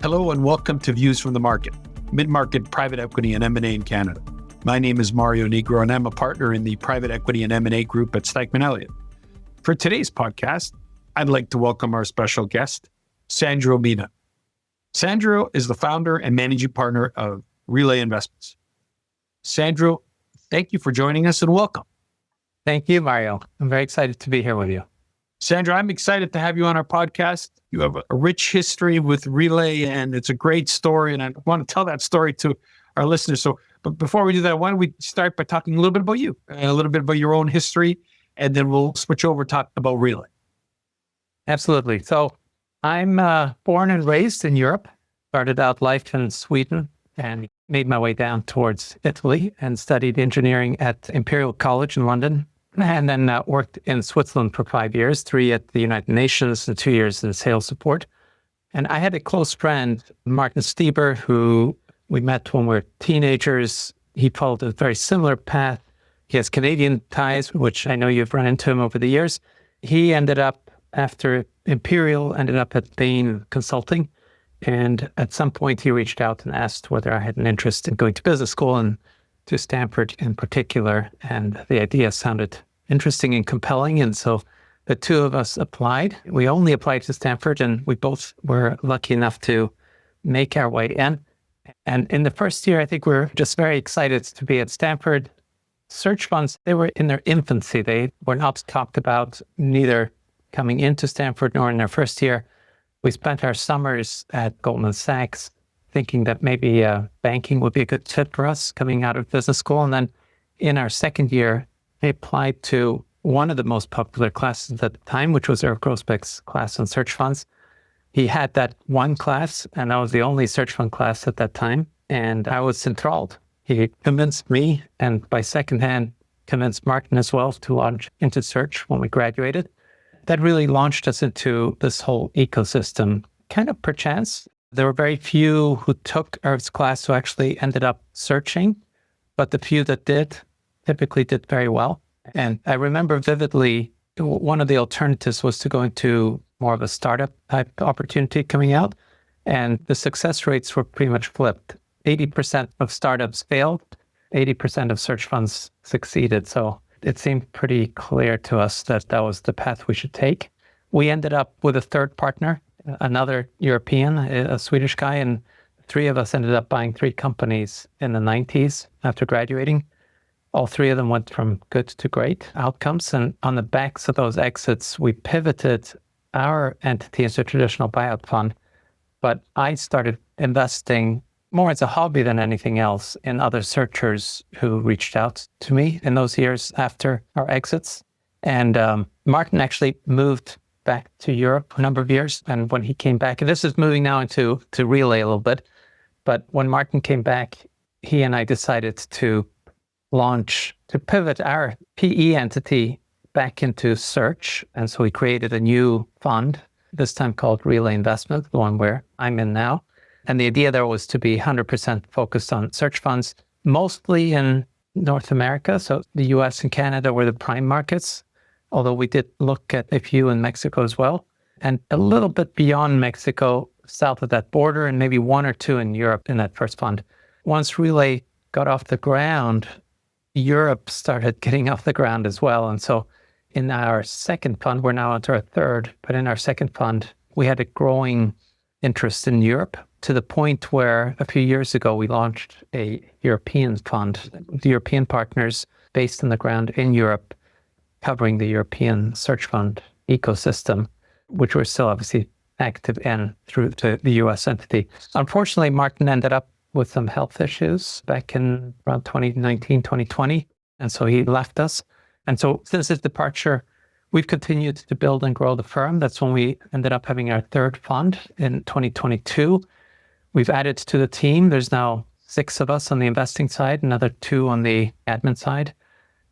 Hello and welcome to Views from the Market, mid-market private equity and M&A in Canada. My name is Mario Nigro and I'm a partner in the private equity and M&A group at Stikeman Elliott. For today's podcast, I'd like to welcome our special guest, Sandro Mina. Sandro is the founder and managing partner of Relay Investments. Sandro, thank you for joining us and welcome. Thank you, Mario. I'm very excited to be here with you. Sandro, I'm excited to have you on our podcast. You have a rich history with Relay, and it's a great story, and I want to tell that story to our listeners. But before we do that, why don't we start by talking a little bit about you, a little bit about your own history, and then we'll switch over to talk about Relay. Absolutely. So I'm born and raised in Europe, started out life in Sweden, and made my way down towards Italy and studied engineering at Imperial College in London. And then worked in Switzerland for 5 years, 3 at the United Nations and 2 years in sales support. And I had a close friend, Martin Stieber, who we met when we were teenagers. He followed a very similar path. He has Canadian ties, which I know you've run into him over the years. He ended up, after Imperial, ended up at Bain Consulting. And at some point, he reached out and asked whether I had an interest in going to business school and to Stanford in particular. And the idea sounded interesting and compelling. And so the two of us applied. We only applied to Stanford, and we both were lucky enough to make our way in. And in the first year, I think we were just very excited to be at Stanford. Search funds, they were in their infancy. They were not talked about, neither coming into Stanford nor in their first year. We spent our summers at Goldman Sachs thinking that maybe banking would be a good fit for us coming out of business school. And then in our second year, I applied to one of the most popular classes at the time, which was Eric Grossbeck's class on search funds. He had that one class, and that was the only search fund class at that time. And I was enthralled. He convinced me, and by second hand, convinced Martin as well to launch into search when we graduated. That really launched us into this whole ecosystem, kind of perchance. There were very few who took Eric's class who actually ended up searching, but the few that did typically did very well. And I remember vividly, one of the alternatives was to go into more of a startup type opportunity coming out. And the success rates were pretty much flipped. 80% of startups failed, 80% of search funds succeeded. So it seemed pretty clear to us that that was the path we should take. We ended up with a third partner, another European, a Swedish guy, and 3 of us ended up buying 3 companies in the 90s after graduating. All 3 of them went from good to great outcomes. And on the backs of those exits, we pivoted our entity into a traditional buyout fund. But I started investing more as a hobby than anything else in other searchers who reached out to me in those years after our exits. And Martin actually moved back to Europe a number of years. And when he came back, and this is moving now into Relay a little bit, but when Martin came back, he and I decided to pivot our PE entity back into search. And so we created a new fund, this time called Relay Investments, the one where I'm in now. And the idea there was to be 100% focused on search funds, mostly in North America. So the US and Canada were the prime markets, although we did look at a few in Mexico as well, and a little bit beyond Mexico, south of that border, and maybe 1 or 2 in Europe in that first fund. Once Relay got off the ground, Europe started getting off the ground as well. And so in our second fund, we're now into our third, but in our second fund, we had a growing interest in Europe to the point where a few years ago, we launched a European fund, the European partners based on the ground in Europe, covering the European search fund ecosystem, which we're still obviously active in through to the US entity. Unfortunately, Martin ended up with some health issues back in around 2019, 2020. And so he left us. And so since his departure, we've continued to build and grow the firm. That's when we ended up having our third fund in 2022. We've added to the team. There's now 6 of us on the investing side, another 2 on the admin side,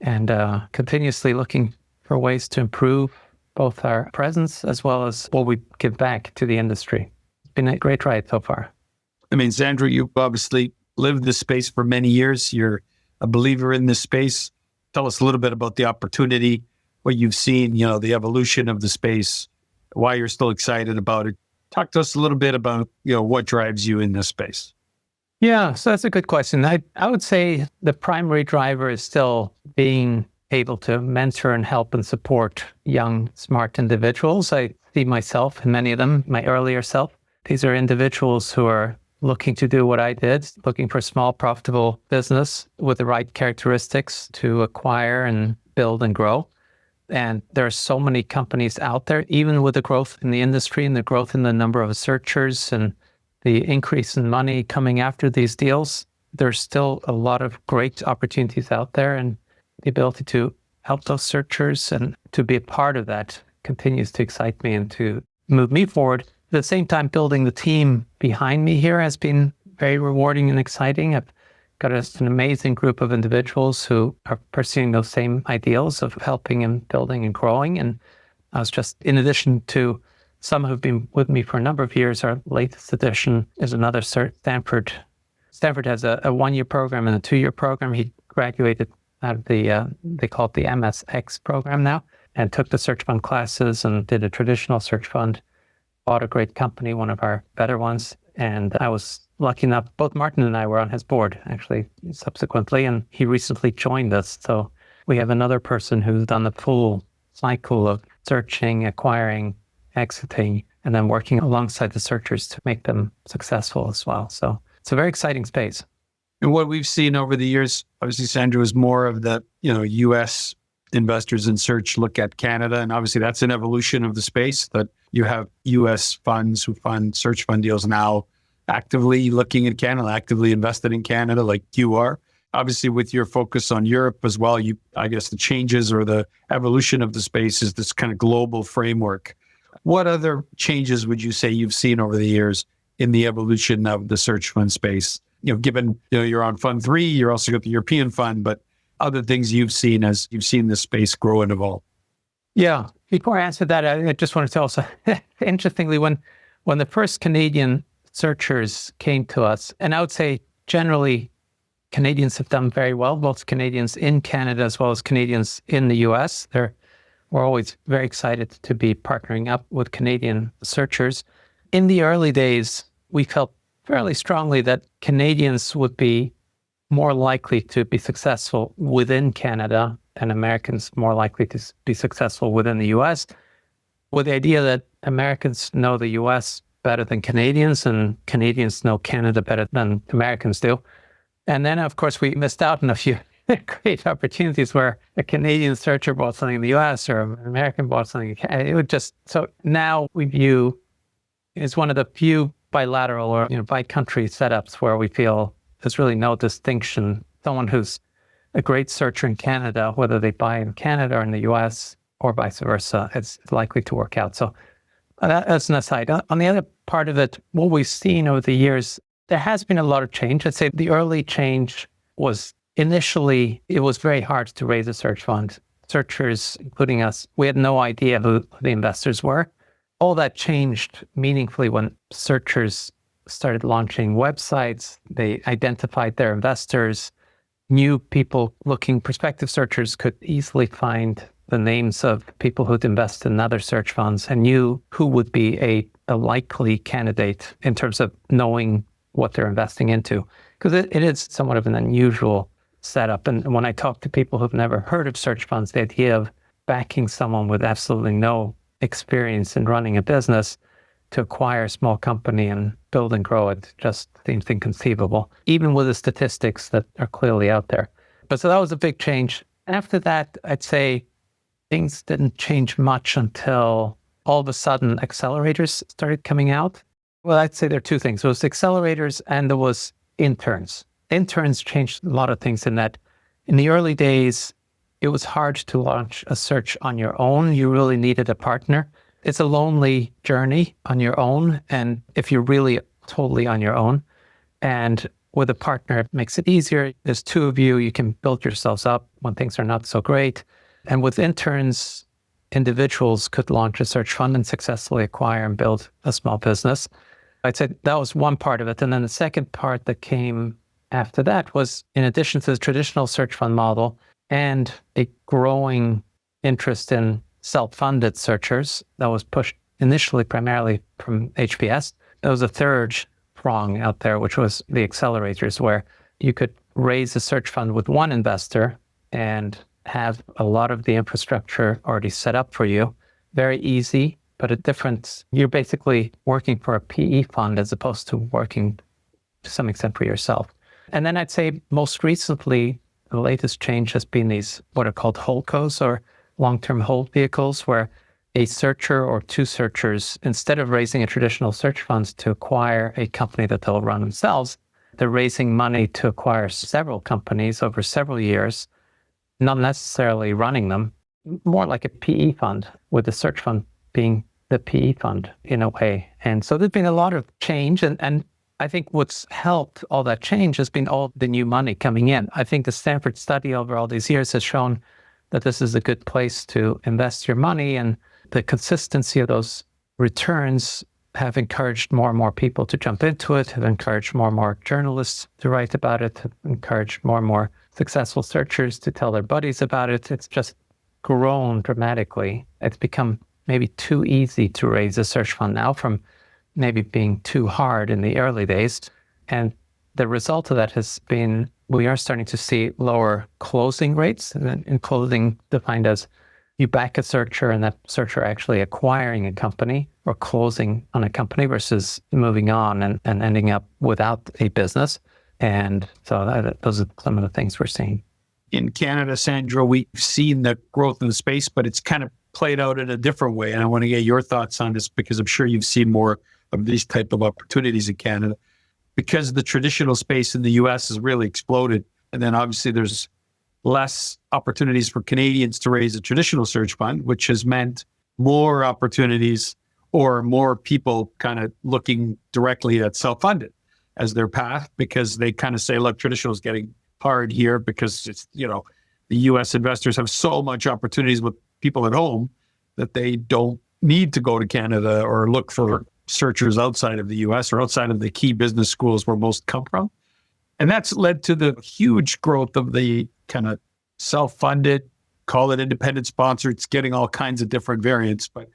and continuously looking for ways to improve both our presence as well as what we give back to the industry. It's been a great ride so far. I mean, Sandro, you've obviously lived this space for many years. You're a believer in this space. Tell us a little bit about the opportunity, what you've seen, the evolution of the space, why you're still excited about it. Talk to us a little bit about, what drives you in this space. Yeah, so that's a good question. I would say the primary driver is still being able to mentor and help and support young, smart individuals. I see myself and many of them, my earlier self. These are individuals who are looking to do what I did, looking for small, profitable business with the right characteristics to acquire and build and grow. And there are so many companies out there, even with the growth in the industry and the growth in the number of searchers and the increase in money coming after these deals. There's still a lot of great opportunities out there, and the ability to help those searchers and to be a part of that continues to excite me and to move me forward. At the same time, building the team behind me here has been very rewarding and exciting. I've got an amazing group of individuals who are pursuing those same ideals of helping and building and growing. And I was just, in addition to some who've been with me for a number of years, our latest addition is another Stanford. Stanford has a 1-year program and a 2-year program. He graduated out of they call it the MSX program now, and took the search fund classes and did a traditional search fund, bought a great company, one of our better ones. And I was lucky enough, both Martin and I were on his board actually subsequently, and he recently joined us. So we have another person who's done the full cycle of searching, acquiring, exiting, and then working alongside the searchers to make them successful as well. So it's a very exciting space. And what we've seen over the years, obviously, Sandro, is more of the, U.S. investors in search look at Canada. And obviously that's an evolution of the space, that you have U.S. funds who fund search fund deals now actively looking at Canada, actively invested in Canada like you are. Obviously, with your focus on Europe as well, I guess the changes or the evolution of the space is this kind of global framework. What other changes would you say you've seen over the years in the evolution of the search fund space? Given you're on Fund 3, you're also got the European Fund, but other things you've seen as you've seen this space grow and evolve. Yeah. Before I answer that, I just wanted to also, interestingly, when the first Canadian searchers came to us, and I would say generally Canadians have done very well, both Canadians in Canada as well as Canadians in the US. We're always very excited to be partnering up with Canadian searchers. In the early days, we felt fairly strongly that Canadians would be more likely to be successful within Canada and Americans more likely to be successful within the US, with the idea that Americans know the US better than Canadians and Canadians know Canada better than Americans do. And then, of course, we missed out on a few great opportunities where a Canadian searcher bought something in the US or an American bought something. It would just, so now we view it's one of the few bilateral or by-country setups where we feel there's really no distinction. Someone who's a great searcher in Canada, whether they buy in Canada or in the US or vice versa, it's likely to work out. So that's an aside. On the other part of it, what we've seen over the years, there has been a lot of change. I'd say the early change was initially, it was very hard to raise a search fund. Searchers, including us, we had no idea who the investors were. All that changed meaningfully when searchers started launching websites. They identified their investors. New people looking, prospective searchers could easily find the names of people who'd invested in other search funds and knew who would be a likely candidate in terms of knowing what they're investing into. Because it is somewhat of an unusual setup. And when I talk to people who've never heard of search funds, the idea of backing someone with absolutely no experience in running a business to acquire a small company and build and grow it just seems inconceivable, even with the statistics that are clearly out there. But so that was a big change. After that, I'd say things didn't change much until all of a sudden accelerators started coming out. Well, I'd say there are two things. There was accelerators and there was interns. Interns changed a lot of things in that in the early days, it was hard to launch a search on your own. You really needed a partner. It's a lonely journey on your own. And if you're really totally on your own, and with a partner, it makes it easier. There's two of you, you can build yourselves up when things are not so great. And with interns, individuals could launch a search fund and successfully acquire and build a small business. I'd say that was one part of it. And then the second part that came after that was, in addition to the traditional search fund model and a growing interest in self-funded searchers that was pushed initially primarily from HPS. There was a third prong out there, which was the accelerators, where you could raise a search fund with one investor and have a lot of the infrastructure already set up for you. Very easy, but a difference. You're basically working for a PE fund as opposed to working to some extent for yourself. And then I'd say most recently, the latest change has been these what are called holdcos, or long-term hold vehicles, where a searcher or two searchers, instead of raising a traditional search fund to acquire a company that they'll run themselves, they're raising money to acquire several companies over several years, not necessarily running them, more like a PE fund, with the search fund being the PE fund in a way. And so there's been a lot of change. And I think what's helped all that change has been all the new money coming in. I think the Stanford study over all these years has shown that this is a good place to invest your money, and the consistency of those returns have encouraged more and more people to jump into it, have encouraged more and more journalists to write about it, have encouraged more and more successful searchers to tell their buddies about it. It's just grown dramatically. It's become maybe too easy to raise a search fund now, from maybe being too hard in the early days. And the result of that has been we are starting to see lower closing rates, and closing defined as you back a searcher and that searcher actually acquiring a company or closing on a company versus moving on and ending up without a business. And so those are some of the things we're seeing. In Canada, Sandro, we've seen the growth in the space, but it's kind of played out in a different way. And I want to get your thoughts on this, because I'm sure you've seen more of these type of opportunities in Canada, because the traditional space in the US has really exploded. And then obviously there's less opportunities for Canadians to raise a traditional search fund, which has meant more opportunities or more people kind of looking directly at self-funded as their path, because they kind of say, look, traditional is getting hard here because it's, the US investors have so much opportunities with people at home that they don't need to go to Canada or look for searchers outside of the US or outside of the key business schools where most come from. And that's led to the huge growth of the kind of self-funded, call it independent sponsor. It's getting all kinds of different variants. But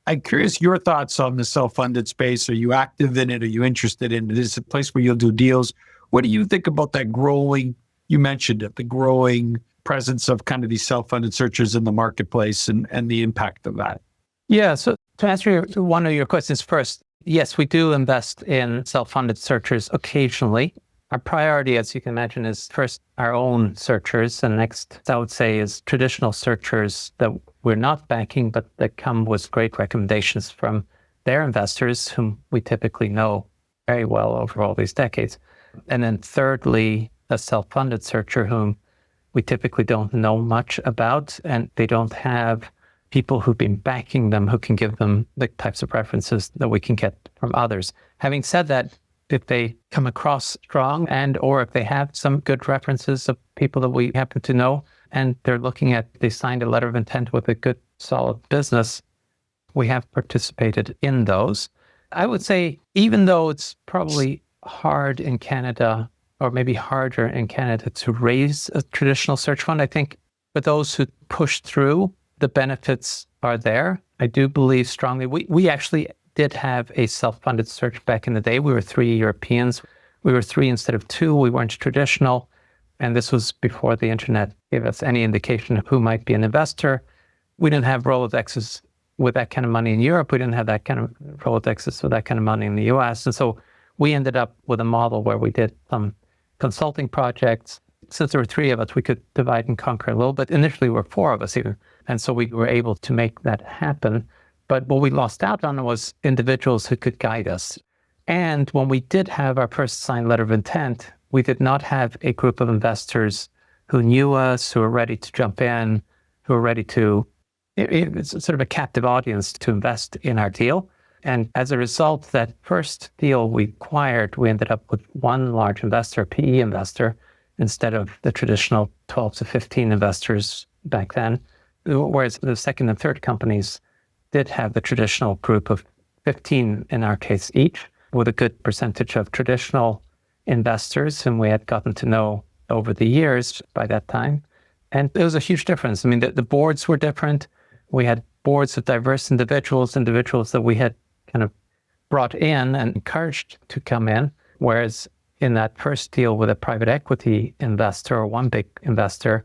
I'm curious your thoughts on the self-funded space. Are you active in it? Are you interested in it? Is it a place where you'll do deals? What do you think about that growing, you mentioned it, the growing presence of kind of these self-funded searchers in the marketplace and the impact of that? Yeah, so to answer one of your questions first, yes, we do invest in self-funded searchers occasionally. Our priority, as you can imagine, is first our own searchers. And next, I would say, is traditional searchers that we're not backing, but that come with great recommendations from their investors, whom we typically know very well over all these decades. And then thirdly, a self-funded searcher whom we typically don't know much about, and they don't have people who've been backing them who can give them the types of references that we can get from others. Having said that, if they come across strong or if they have some good references of people that we happen to know, and they signed a letter of intent with a good, solid business, we have participated in those. I would say, even though it's probably hard in Canada, or maybe harder in Canada, to raise a traditional search fund, I think for those who push through, the benefits are there. I do believe strongly. We actually did have a self-funded search back in the day. We were 3 Europeans. We were 3 instead of 2. We weren't traditional. And this was before the internet gave us any indication of who might be an investor. We didn't have Rolodexes with that kind of money in Europe. We didn't have that kind of Rolodexes with that kind of money in the US. And so we ended up with a model where we did some consulting projects. Since there were 3 of us, we could divide and conquer a little bit. Initially, we were 4 of us even. And so we were able to make that happen. But what we lost out on was individuals who could guide us. And when we did have our first signed letter of intent, we did not have a group of investors who knew us, who were ready to jump in, who were ready to, it's sort of a captive audience to invest in our deal. And as a result, that first deal we acquired, we ended up with 1 large investor, a PE investor, instead of the traditional 12 to 15 investors back then. Whereas the second and third companies did have the traditional group of 15, in our case, each, with a good percentage of traditional investors whom we had gotten to know over the years by that time. And it was a huge difference. I mean, the boards were different. We had boards of diverse individuals that we had kind of brought in and encouraged to come in. Whereas in that first deal with a private equity investor or one big investor,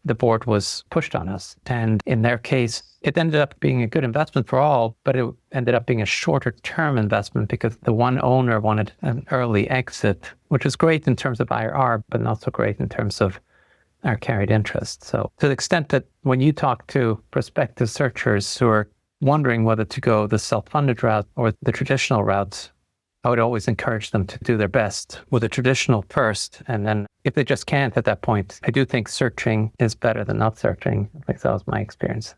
the board was pushed on us. And in their case, it ended up being a good investment for all, but it ended up being a shorter term investment because the one owner wanted an early exit, which is great in terms of IRR, but not so great in terms of our carried interest. So to the extent that when you talk to prospective searchers who are wondering whether to go the self-funded route or the traditional route, I would always encourage them to do their best with the traditional first. And then if they just can't at that point, I do think searching is better than not searching. At least that was my experience.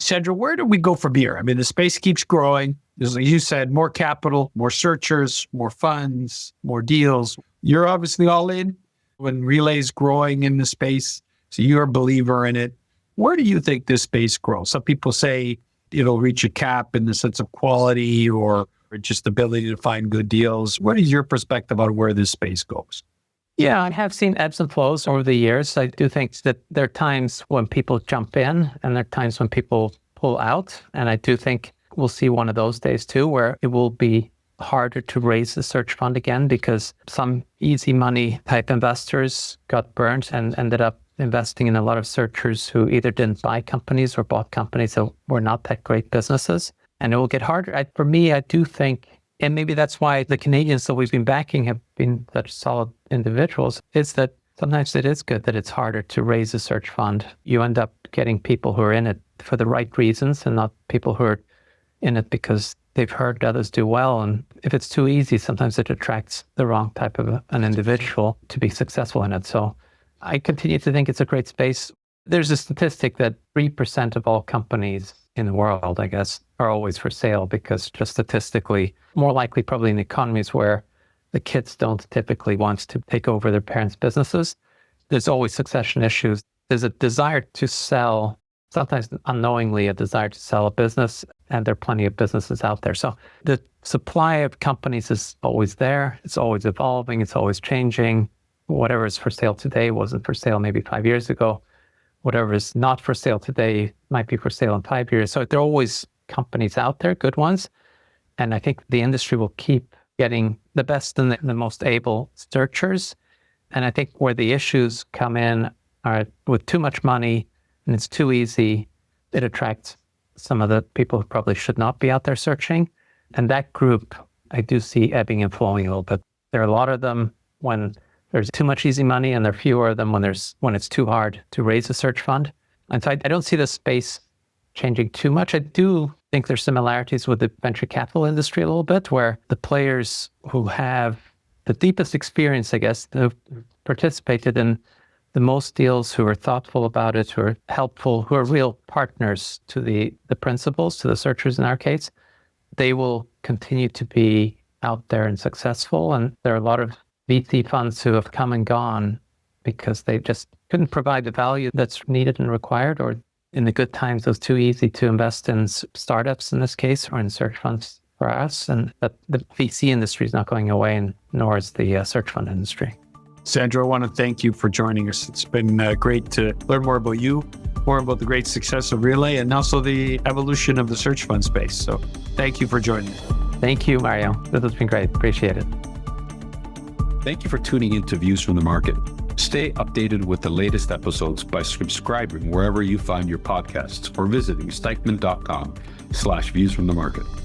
Sandro, where do we go from here? I mean, the space keeps growing. There's, like you said, more capital, more searchers, more funds, more deals. You're obviously all in when Relay's growing in the space. So you're a believer in it. Where do you think this space grows? Some people say it'll reach a cap in the sense of quality or just ability to find good deals. What is your perspective on where this space goes? Yeah, I have seen ebbs and flows over the years. I do think that there are times when people jump in and there are times when people pull out. And I do think we'll see one of those days too, where it will be harder to raise the search fund again because some easy money type investors got burnt and ended up investing in a lot of searchers who either didn't buy companies or bought companies that were not that great businesses. And it will get harder. For me, I do think, and maybe that's why the Canadians that we've been backing have been such solid individuals, is that sometimes it is good that it's harder to raise a search fund. You end up getting people who are in it for the right reasons and not people who are in it because they've heard others do well. And if it's too easy, sometimes it attracts the wrong type of an individual to be successful in it. So I continue to think it's a great space. There's a statistic that 3% of all companies in the world, I guess, are always for sale because just statistically, more likely probably in economies where the kids don't typically want to take over their parents' businesses, there's always succession issues. There's a desire to sell, sometimes unknowingly a desire to sell a business, and there are plenty of businesses out there. So the supply of companies is always there. It's always evolving. It's always changing. Whatever is for sale today wasn't for sale maybe 5 years ago. Whatever is not for sale today might be for sale in 5 years. So there are always companies out there, good ones. And I think the industry will keep getting the best and the most able searchers. And I think where the issues come in are with too much money and it's too easy, it attracts some of the people who probably should not be out there searching. And that group, I do see ebbing and flowing a little bit. There are a lot of them when there's too much easy money, and there are fewer of them when it's too hard to raise a search fund. And so I don't see the space changing too much. I do think there's similarities with the venture capital industry a little bit, where the players who have the deepest experience, I guess, who've participated in the most deals, who are thoughtful about it, who are helpful, who are real partners to the principals, to the searchers in our case, they will continue to be out there and successful. And there are a lot of VC funds who have come and gone because they just couldn't provide the value that's needed and required, or in the good times, it was too easy to invest in startups in this case, or in search funds for us. And that the VC industry is not going away, and nor is the search fund industry. Sandro, I want to thank you for joining us. It's been great to learn more about you, more about the great success of Relay, and also the evolution of the search fund space. So thank you for joining us. Thank you, Mario. This has been great. Appreciate it. Thank you for tuning in to Views from the Market. Stay updated with the latest episodes by subscribing wherever you find your podcasts or visiting Stikeman.com/viewsfromthemarket.